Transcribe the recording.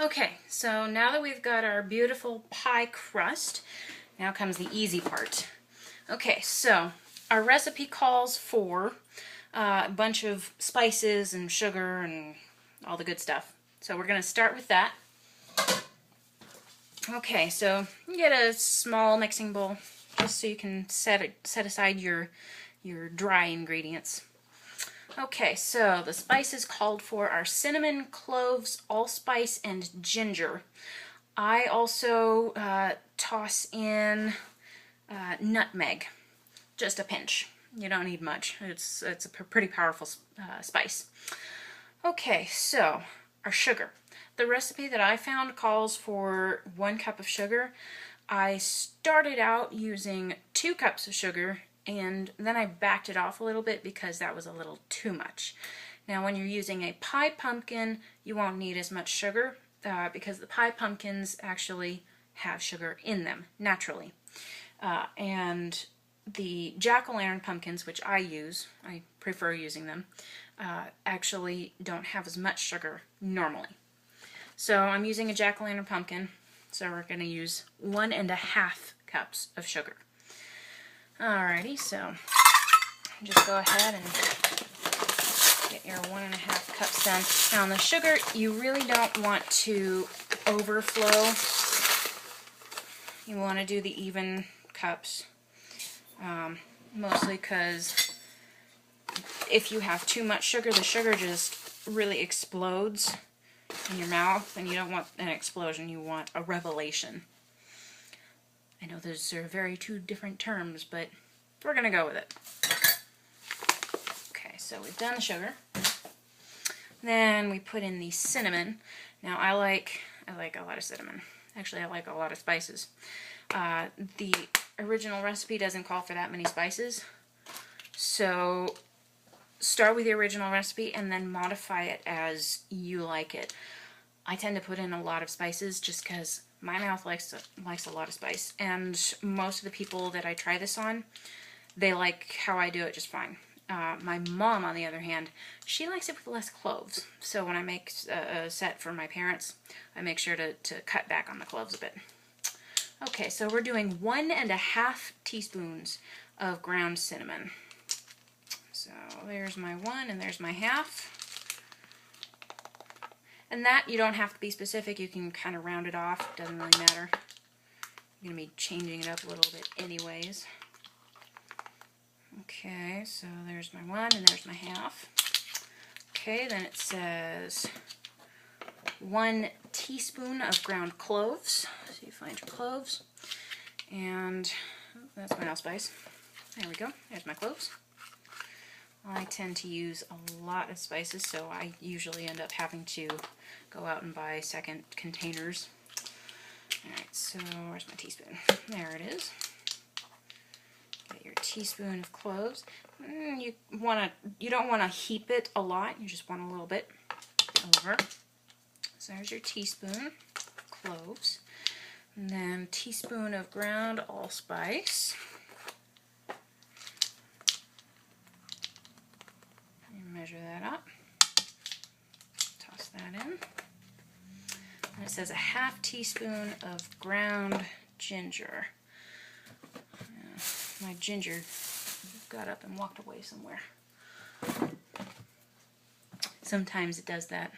Okay, so now that we've got our beautiful pie crust, now comes the easy part. Okay, so our recipe calls for a bunch of spices and sugar and all the good stuff. So we're going to start with that. Okay, so you get a small mixing bowl just so you can set aside your dry ingredients. Okay, so the spices called for are cinnamon, cloves, allspice, and ginger. I also toss in nutmeg, just a pinch. You don't need much. It's a pretty powerful spice. Okay, so our sugar. The recipe that I found calls for 1 cup of sugar. I started out using 2 cups of sugar, and then I backed it off a little bit because that was a little too much. Now when you're using a pie pumpkin, you won't need as much sugar because the pie pumpkins actually have sugar in them naturally. And the jack-o'-lantern pumpkins, which I prefer using them, actually don't have as much sugar normally. So I'm using a jack-o'-lantern pumpkin, so we're going to use 1.5 cups of sugar. Alrighty, so just go ahead and get your 1.5 cups done. Now on the sugar, you really don't want to overflow. You want to do the even cups, mostly because if you have too much sugar, the sugar just really explodes in your mouth, and you don't want an explosion, you want a revelation. I know those are very two different terms, but we're going to go with it. Okay, so we've done the sugar. Then we put in the cinnamon. Now I like a lot of cinnamon. Actually, I like a lot of spices. The original recipe doesn't call for that many spices. So start with the original recipe and then modify it as you like it. I tend to put in a lot of spices just because my mouth likes a lot of spice, and most of the people that I try this on, they like how I do it just fine. My mom, on the other hand, she likes it with less cloves. So when I make a set for my parents, I make sure to cut back on the cloves a bit. Okay, so we're doing 1.5 teaspoons of ground cinnamon. So there's my 1 and there's my half. And that, you don't have to be specific, you can kind of round it off, it doesn't really matter. I'm going to be changing it up a little bit anyways. Okay, so there's my 1 and there's my half. Okay, then it says 1 teaspoon of ground cloves. So you find your cloves. And that's my allspice. There we go, there's my cloves. I tend to use a lot of spices, so I usually end up having to go out and buy second containers. Alright, so where's my teaspoon? There it is. Get your teaspoon of cloves. You don't want to heap it a lot, you just want a little bit over. So there's your teaspoon of cloves. And then teaspoon of ground allspice. Measure that up, toss that in, and it says 1/2 teaspoon of ground ginger. My ginger got up and walked away somewhere. Sometimes it does that.